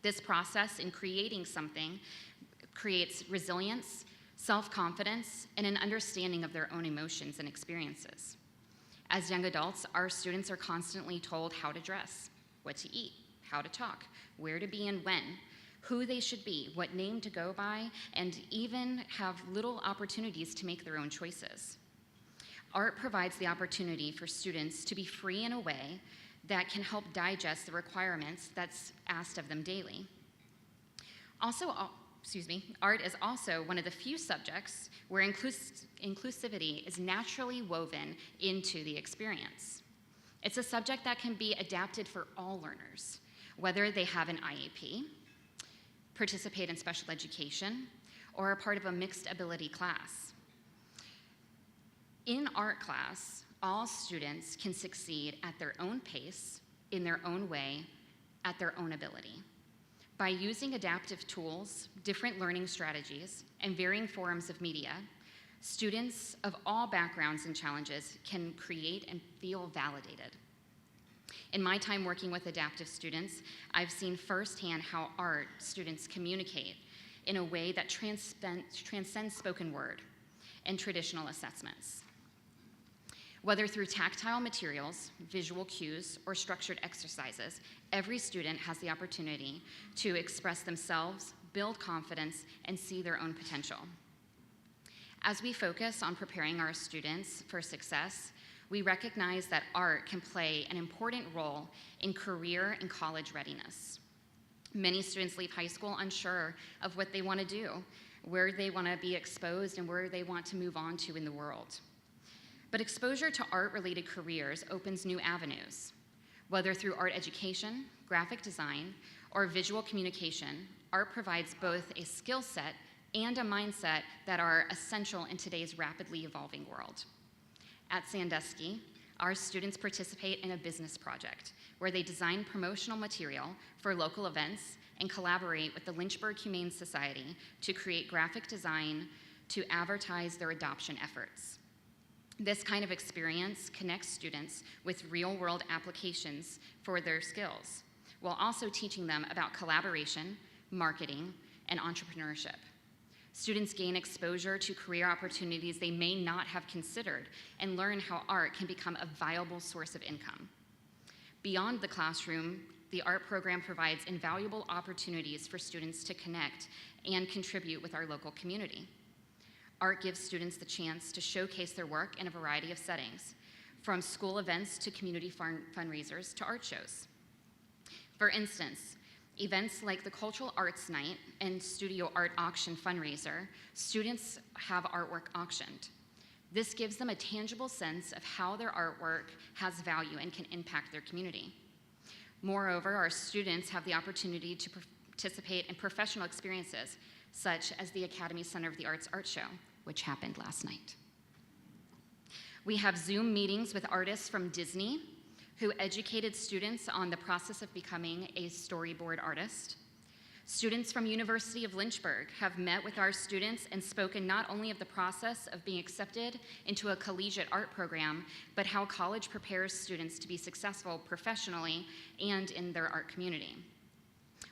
This process in creating something creates resilience, self-confidence, and an understanding of their own emotions and experiences. As young adults, our students are constantly told how to dress, what to eat, how to talk, where to be and when, who they should be, what name to go by, and even have little opportunities to make their own choices. Art provides the opportunity for students to be free in a way that can help digest the requirements that's asked of them daily. Art is also one of the few subjects where inclusivity is naturally woven into the experience. It's a subject that can be adapted for all learners, whether they have an IEP, participate in special education, or are part of a mixed ability class. In art class, all students can succeed at their own pace, in their own way, at their own ability. By using adaptive tools, different learning strategies, and varying forms of media, students of all backgrounds and challenges can create and feel validated. In my time working with adaptive students, I've seen firsthand how art students communicate in a way that transcends spoken word and traditional assessments. Whether through tactile materials, visual cues, or structured exercises, every student has the opportunity to express themselves, build confidence, and see their own potential. As we focus on preparing our students for success, we recognize that art can play an important role in career and college readiness. Many students leave high school unsure of what they want to do, where they want to be exposed, and where they want to move on to in the world. But exposure to art-related careers opens new avenues. Whether through art education, graphic design, or visual communication, art provides both a skill set and a mindset that are essential in today's rapidly evolving world. At Sandusky, our students participate in a business project where they design promotional material for local events and collaborate with the Lynchburg Humane Society to create graphic design to advertise their adoption efforts. This kind of experience connects students with real-world applications for their skills, while also teaching them about collaboration, marketing, and entrepreneurship. Students gain exposure to career opportunities they may not have considered and learn how art can become a viable source of income. Beyond the classroom, the art program provides invaluable opportunities for students to connect and contribute with our local community. Art gives students the chance to showcase their work in a variety of settings, from school events to community fundraisers to art shows. For instance, events like the Cultural Arts Night and Studio Art Auction fundraiser, students have artwork auctioned. This gives them a tangible sense of how their artwork has value and can impact their community. Moreover, our students have the opportunity to participate in professional experiences, such as the Academy Center of the Arts art show, which happened last night. We have Zoom meetings with artists from Disney who educated students on the process of becoming a storyboard artist. Students from University of Lynchburg have met with our students and spoken not only of the process of being accepted into a collegiate art program, but how college prepares students to be successful professionally and in their art community.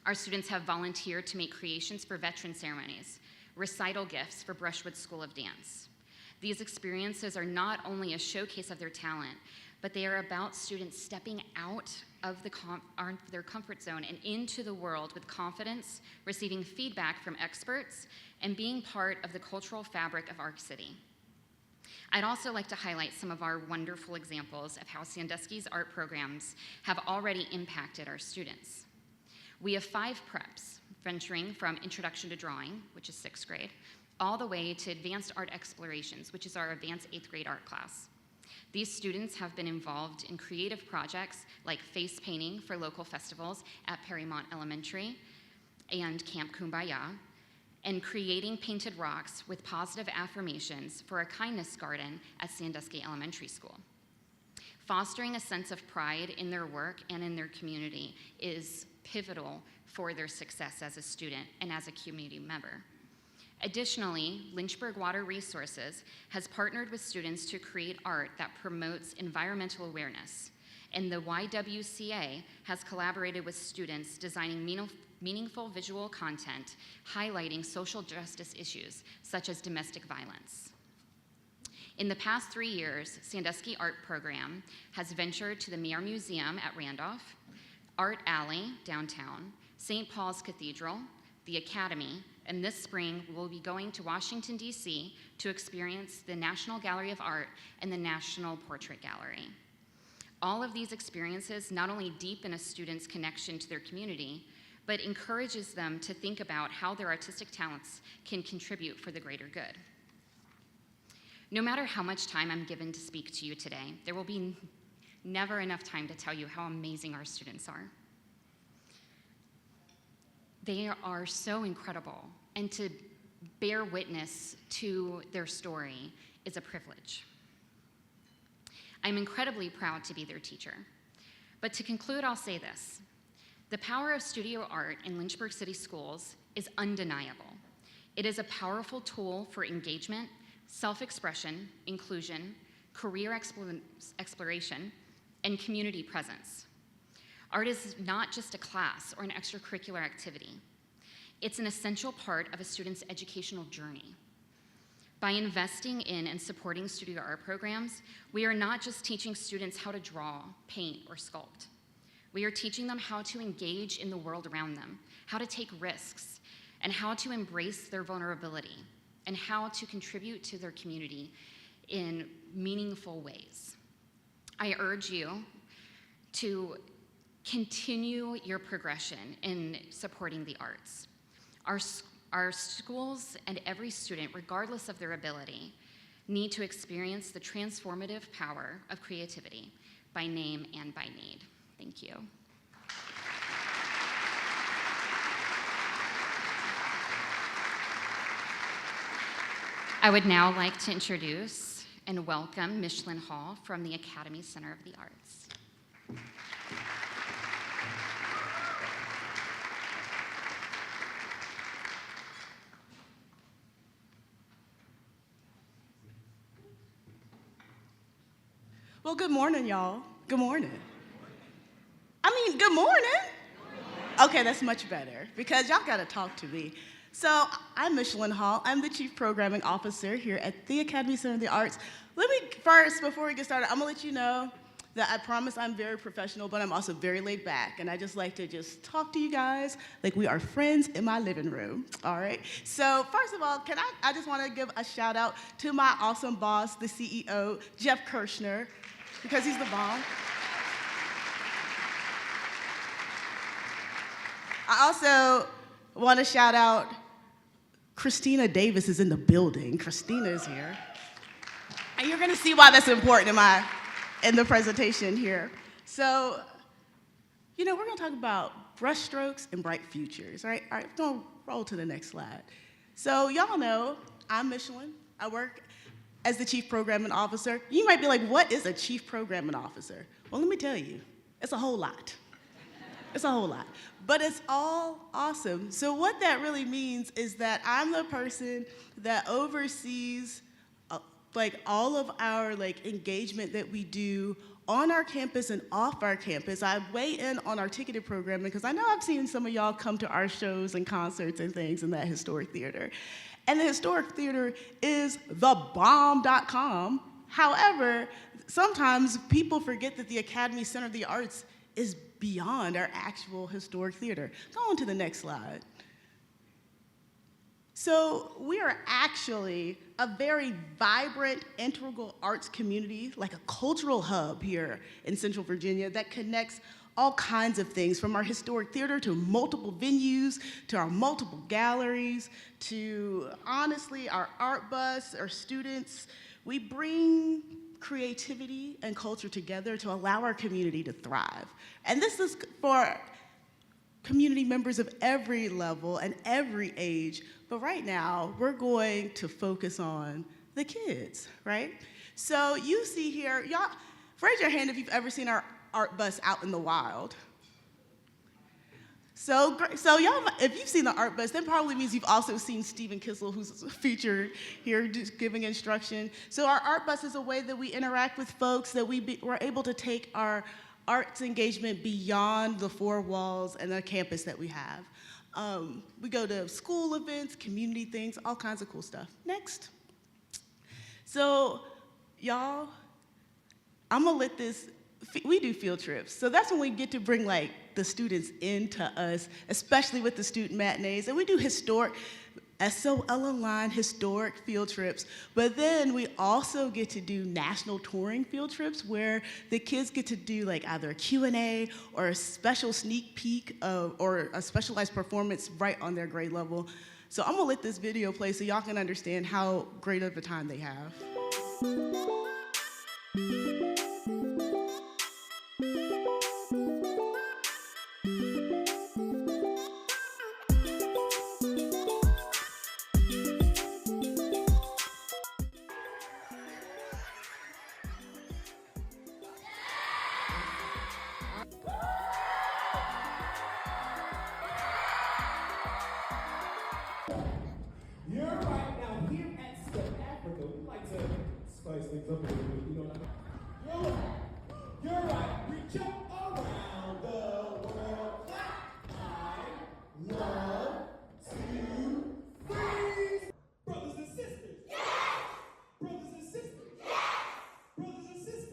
Our students have volunteered to make creations for veteran ceremonies, recital gifts for Brushwood School of Dance. These experiences are not only a showcase of their talent, but they are about students stepping out of their comfort zone and into the world with confidence, receiving feedback from experts, and being part of the cultural fabric of our city. I'd also like to highlight some of our wonderful examples of how Sandusky's art programs have already impacted our students. We have 5 preps, venturing from Introduction to Drawing, which is 6th grade, all the way to Advanced Art Explorations, which is our advanced 8th grade art class. These students have been involved in creative projects like face painting for local festivals at Perrymont Elementary and Camp Kumbaya, and creating painted rocks with positive affirmations for a kindness garden at Sandusky Elementary School. Fostering a sense of pride in their work and in their community is pivotal for their success as a student and as a community member. Additionally, Lynchburg Water Resources has partnered with students to create art that promotes environmental awareness, and the YWCA has collaborated with students designing meaningful visual content highlighting social justice issues such as domestic violence. In the past 3 years, Sandusky Art Program has ventured to the Meyer Museum at Randolph, Art Alley downtown, St. Paul's Cathedral, the Academy, and this spring we'll be going to Washington, D.C. to experience the National Gallery of Art and the National Portrait Gallery. All of these experiences not only deepen a student's connection to their community, but encourages them to think about how their artistic talents can contribute for the greater good. No matter how much time I'm given to speak to you today, there will be Never enough time to tell you how amazing our students are. They are so incredible, and to bear witness to their story is a privilege. I'm incredibly proud to be their teacher. But to conclude, I'll say this. The power of studio art in Lynchburg City Schools is undeniable. It is a powerful tool for engagement, self-expression, inclusion, career exploration, and community presence. Art is not just a class or an extracurricular activity. It's an essential part of a student's educational journey. By investing in and supporting studio art programs, we are not just teaching students how to draw, paint, or sculpt. We are teaching them how to engage in the world around them, how to take risks, and how to embrace their vulnerability, and how to contribute to their community in meaningful ways. I urge you to continue your progression in supporting the arts. Our schools and every student, regardless of their ability, need to experience the transformative power of creativity by name and by need. Thank you. I would now like to introduce and welcome Michelline Hall from the Academy Center of the Arts. Well, good morning, y'all. Good morning. Good morning. Okay, that's much better, because y'all gotta talk to me. So, I'm Michelline Hall. I'm the Chief Programming Officer here at the Academy Center of the Arts. Let me first, before we get started, I'm gonna let you know that I promise I'm very professional, but I'm also very laid back, and I just like to just talk to you guys like we are friends in my living room, all right? So, first of all, I just wanna give a shout out to my awesome boss, the CEO, Jeff Kirshner, because he's the bomb. I also want to shout out Christina Davis is in the building. Christina is here. And you're going to see why that's important in the presentation here. So, we're going to talk about brushstrokes and bright futures, right? All right, we're going to roll to the next slide. So y'all know I'm Michelline. I work as the Chief Programming Officer. You might be like, what is a Chief Programming Officer? Well, let me tell you, it's a whole lot. It's a whole lot, but it's all awesome. So what that really means is that I'm the person that oversees all of our engagement that we do on our campus and off our campus. I weigh in on our ticketed programming because I know I've seen some of y'all come to our shows and concerts and things in that historic theater. And the historic theater is thebomb.com. However, sometimes people forget that the Academy Center of the Arts is beyond our actual historic theater. Go on to the next slide. So we are actually a very vibrant, integral arts community, like a cultural hub here in Central Virginia that connects all kinds of things, from our historic theater to multiple venues, to our multiple galleries, to, honestly, our art bus, our students. We bring creativity and culture together to allow our community to thrive. And this is for community members of every level and every age, but right now, we're going to focus on the kids, right? So you see here, y'all, raise your hand if you've ever seen our art bus out in the wild. So y'all, if you've seen the art bus, that probably means you've also seen Stephen Kissel, who's featured here just giving instruction. So our art bus is a way that we interact with folks, that we're able to take our arts engagement beyond the four walls and the campus that we have. We go to school events, community things, all kinds of cool stuff. Next. So y'all, I'm gonna let this, we do field trips. So that's when we get to bring the students into us, especially with the student matinees. And we do historic, SOL aligned historic field trips. But then we also get to do national touring field trips where the kids get to do either a Q&A or a special sneak peek or a specialized performance right on their grade level. So I'm gonna let this video play so y'all can understand how great of a time they have. You're right. Now here at Step Africa, we like to spice things up a little bit. You know what I mean? You're right. Reach up around the world. I love to freeze. Brothers and sisters. Yes. Brothers and sisters. Yes. Brothers and sisters.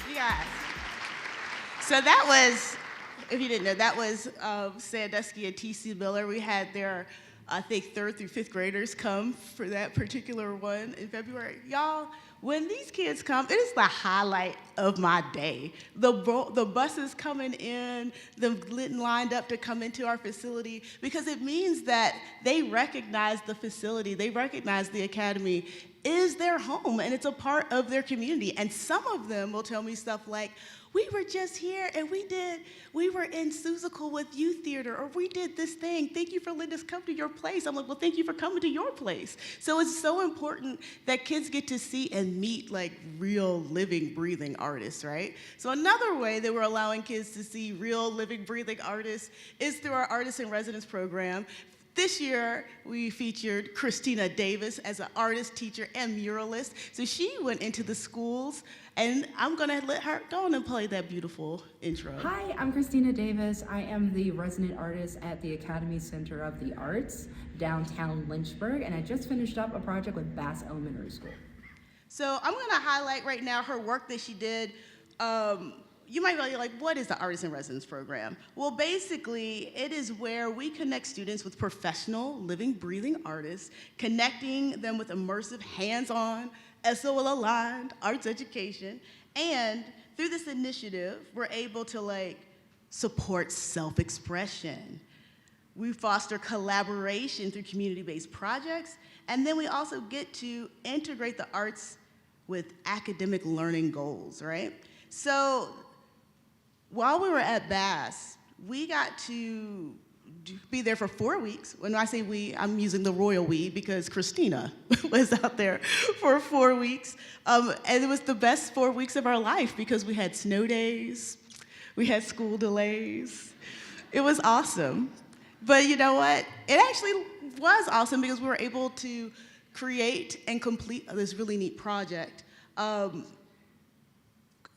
You guys. So that was, if you didn't know, that was Sandusky and T.C. Miller. We had their, I think, 3rd through 5th graders come for that particular one in February. Y'all, when these kids come, it is the highlight of my day. The buses coming in, them lined up to come into our facility, because it means that they recognize the facility, they recognize the academy is their home, and it's a part of their community. And some of them will tell me stuff like, we were just here and we were in Seussical with youth theater, or we did this thing. Thank you for letting us come to your place. I'm like, well, thank you for coming to your place. So it's so important that kids get to see and meet like real living, breathing artists, right? So another way that we're allowing kids to see real living, breathing artists is through our Artist in Residence program. This year, we featured Christina Davis as an artist, teacher, and muralist. So she went into the schools, and I'm gonna let her go on and play that beautiful intro. Hi, I'm Christina Davis. I am the resident artist at the Academy Center of the Arts, downtown Lynchburg, and I just finished up a project with Bass Elementary School. So I'm gonna highlight right now her work that she did. You might be like, what is the Artist in Residence program? Well, basically, it is where we connect students with professional, living, breathing artists, connecting them with immersive, hands-on, SOL-aligned arts education. And through this initiative, we're able to support self-expression. We foster collaboration through community-based projects. And then we also get to integrate the arts with academic learning goals, right? So while we were at Bass, we got to be there for 4 weeks. When I say we, I'm using the royal we because Christina was out there for 4 weeks. And it was the best 4 weeks of our life because we had snow days, we had school delays. It was awesome. But you know what? It actually was awesome because we were able to create and complete this really neat project.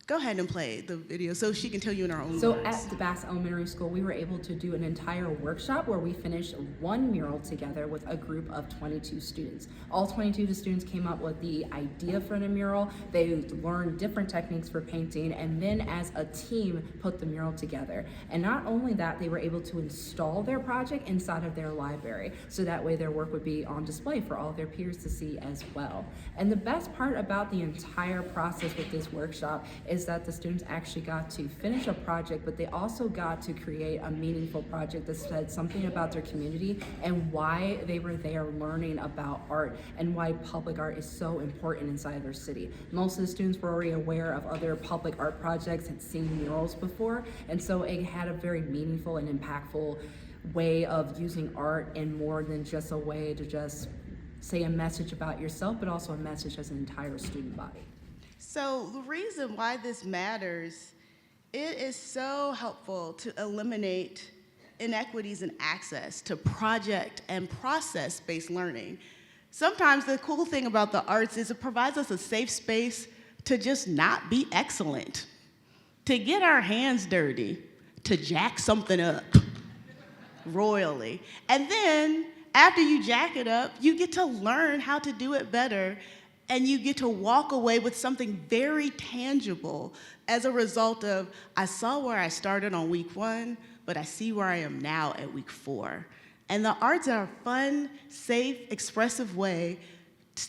Go ahead and play the video so she can tell you in her own So words. at the Bass Elementary School, we were able to do an entire workshop where we finished one mural together with a group of 22 students. All 22 of the students came up with the idea for the mural. They learned different techniques for painting, and then as a team put the mural together. And not only that, they were able to install their project inside of their library, so that way their work would be on display for all their peers to see as well. And the best part about the entire process with this workshop is that the students actually got to finish a project, but they also got to create a meaningful project that said something about their community and why they were there learning about art and why public art is so important inside their city. Most of the students were already aware of other public art projects, had seen murals before, and so it had a very meaningful and impactful way of using art in more than just a way to just say a message about yourself, but also a message as an entire student body. So the reason why this matters, it is so helpful to eliminate inequities in access to project and process-based learning. Sometimes the cool thing about the arts is it provides us a safe space to just not be excellent, to get our hands dirty, to jack something up royally. And then after you jack it up, you get to learn how to do it better, and you get to walk away with something very tangible as a result of, I saw where I started on week 1, but I see where I am now at week 4. And the arts are a fun, safe, expressive way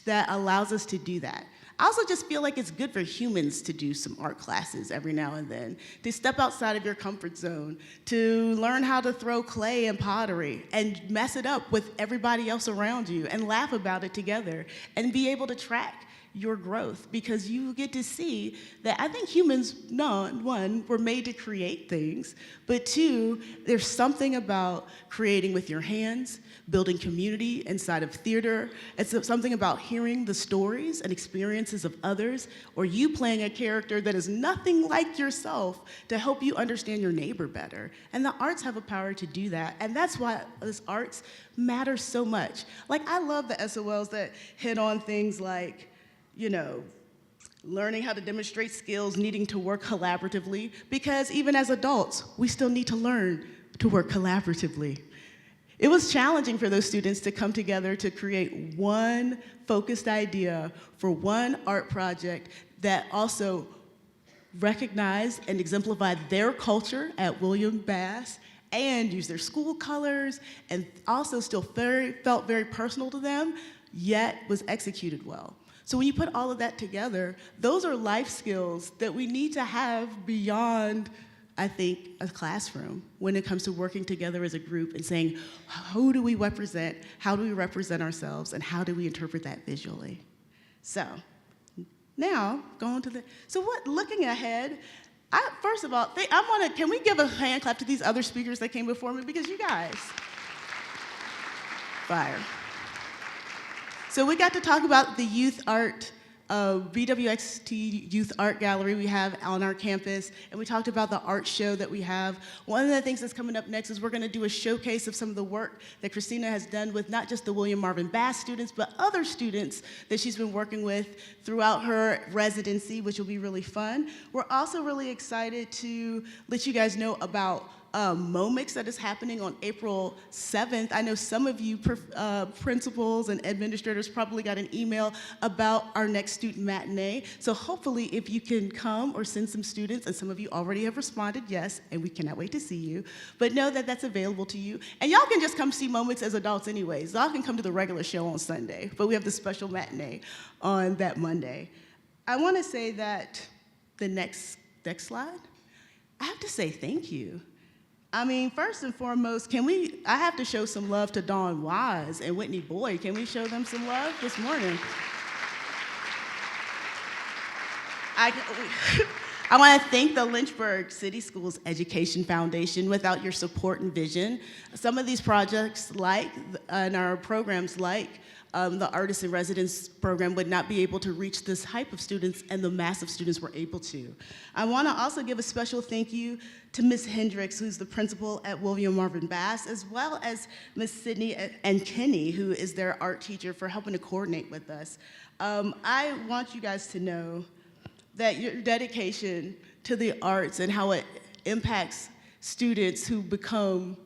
that allows us to do that. I also just feel like it's good for humans to do some art classes every now and then, to step outside of your comfort zone, to learn how to throw clay and pottery and mess it up with everybody else around you and laugh about it together and be able to track your growth, because you get to see that I think humans, one, we're made to create things, but two, there's something about creating with your hands, building community inside of theater. It's something about hearing the stories and experiences of others, or you playing a character that is nothing like yourself to help you understand your neighbor better. And the arts have a power to do that, and that's why this arts matters so much. Like, I love the SOLs that hit on things like, learning how to demonstrate skills, needing to work collaboratively, because even as adults, we still need to learn to work collaboratively. It was challenging for those students to come together to create one focused idea for one art project that also recognized and exemplified their culture at William Bass and used their school colors and also still felt very personal to them, yet was executed well. So when you put all of that together, those are life skills that we need to have beyond, I think, a classroom when it comes to working together as a group and saying, who do we represent, how do we represent ourselves, and how do we interpret that visually? So now, looking ahead, first of all, can we give a hand clap to these other speakers that came before me? Because you guys, fire. So we got to talk about the youth art, BWXT Youth Art Gallery we have on our campus, and we talked about the art show that we have. One of the things that's coming up next is we're gonna do a showcase of some of the work that Christina has done with not just the William Marvin Bass students, but other students that she's been working with throughout her residency, which will be really fun. We're also really excited to let you guys know about Momix that is happening on April 7th. I know some of you principals and administrators probably got an email about our next student matinee. So hopefully if you can come or send some students, and some of you already have responded yes, and we cannot wait to see you, but know that that's available to you. And y'all can just come see Momix as adults anyways. Y'all can come to the regular show on Sunday, but we have the special matinee on that Monday. I wanna say that the next slide, I have to say thank you. I mean, first and foremost, I have to show some love to Dawn Wise and Whitney Boyd. Can we show them some love this morning? I want to thank the Lynchburg City Schools Education Foundation. Without your support and vision, some of these projects and our programs the Artists in Residence program would not be able to reach this type of students and the mass of students we're able to. I want to also give a special thank you to Ms. Hendricks, who's the principal at William Marvin Bass, as well as Ms. Sydney and Kenny, who is their art teacher, for helping to coordinate with us. I want you guys to know that your dedication to the arts and how it impacts students who become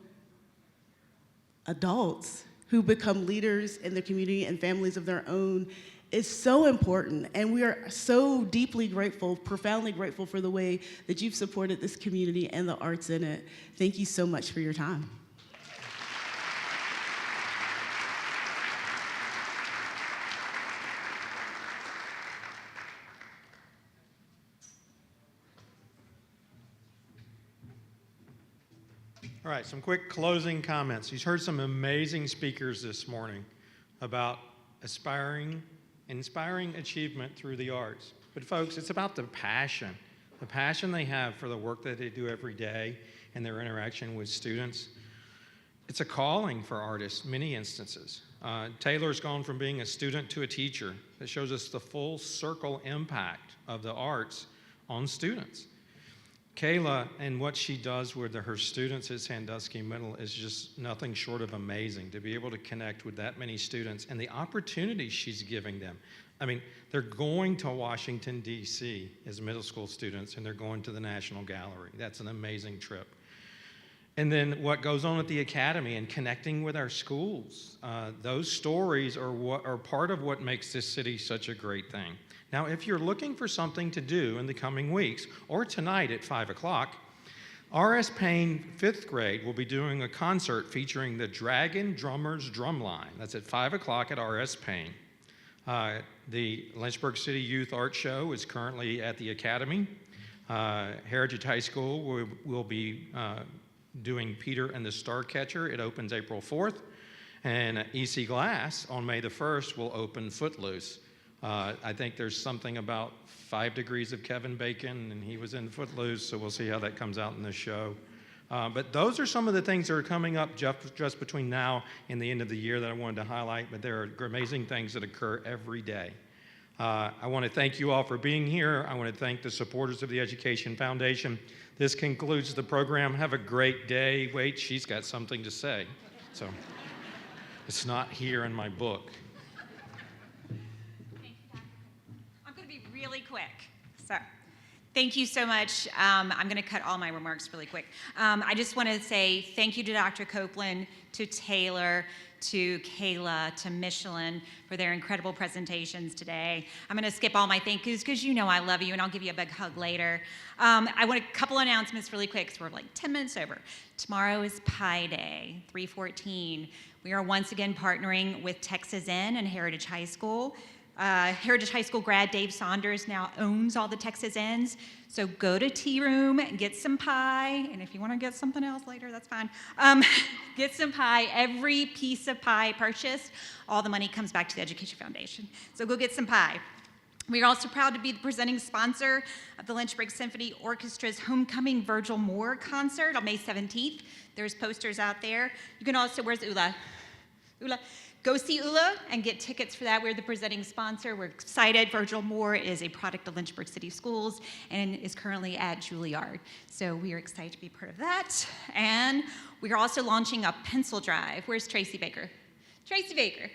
adults, who become leaders in the community and families of their own, is so important. And we are so deeply grateful, profoundly grateful for the way that you've supported this community and the arts in it. Thank you so much for your time. All right, some quick closing comments. You've heard some amazing speakers this morning about inspiring achievement through the arts. But folks, it's about the passion they have for the work that they do every day and their interaction with students. It's a calling for artists, many instances. Taylor's gone from being a student to a teacher. That shows us the full circle impact of the arts on students. Kayla and what she does with her students at Sandusky Middle is just nothing short of amazing, to be able to connect with that many students and the opportunities she's giving them. I mean, they're going to Washington, D.C. as middle school students, and they're going to the National Gallery. That's an amazing trip. And then what goes on at the academy and connecting with our schools. Those stories are part of what makes this city such a great thing. Now, if you're looking for something to do in the coming weeks, or tonight at 5 o'clock, R.S. Payne 5th grade will be doing a concert featuring the Dragon Drummers Drumline. That's at 5 o'clock at R.S. Payne. The Lynchburg City Youth Art Show is currently at the Academy. Heritage High School will be doing Peter and the Starcatcher. It opens April 4th. And EC Glass on May the 1st will open Footloose. I think there's something about 5 degrees of Kevin Bacon, and he was in Footloose, so we'll see how that comes out in the show. But those are some of the things that are coming up just between now and the end of the year that I wanted to highlight, but there are amazing things that occur every day. I want to thank you all for being here. I want to thank the supporters of the Education Foundation. This concludes the program. Have a great day. Wait, she's got something to say. So it's not here in my book. I'm going to be really quick. So, thank you so much. I'm going to cut all my remarks really quick. I just want to say thank you to Dr. Copeland, to Taylor, to Kayla, to Michelline for their incredible presentations today. I'm going to skip all my thank yous because you know I love you, and I'll give you a big hug later. I want a couple announcements really quick because we're like 10 minutes over. Tomorrow is Pi Day, 3/14. We are once again partnering with Texas Inn and Heritage High School. Heritage High School grad Dave Saunders now owns all the Texas Inns. So go to Tea Room, get some pie, and if you want to get something else later, that's fine. Get some pie. Every piece of pie purchased, all the money comes back to the Education Foundation. So go get some pie. We are also proud to be the presenting sponsor of the Lynchburg Symphony Orchestra's Homecoming Virgil Moore concert on May 17th. There's posters out there. You can also, where's Ula? Ula. Go see Ula and get tickets for that. We're the presenting sponsor. We're excited. Virgil Moore is a product of Lynchburg City Schools and is currently at Juilliard. So we are excited to be part of that. And we are also launching a pencil drive. Where's Tracy Baker? Tracy Baker.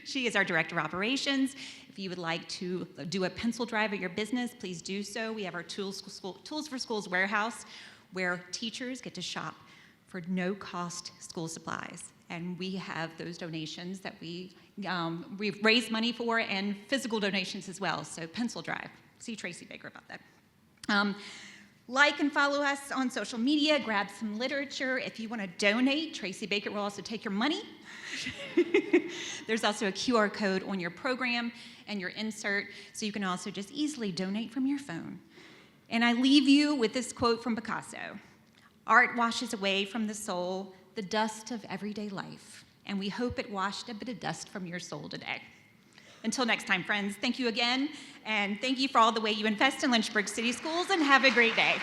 She is our Director of Operations. If you would like to do a pencil drive at your business, please do so. We have our Tools for Schools warehouse where teachers get to shop for no-cost school supplies. And we have those donations that we've raised money for, and physical donations as well. So pencil drive. See Tracy Baker about that. Like and follow us on social media. Grab some literature. If you want to donate, Tracy Baker will also take your money. There's also a QR code on your program and your insert, so you can also just easily donate from your phone. And I leave you with this quote from Picasso. Art washes away from the soul the dust of everyday life, and we hope it washed a bit of dust from your soul today. Until next time, friends, thank you again, and thank you for all the way you invest in Lynchburg City Schools, and have a great day.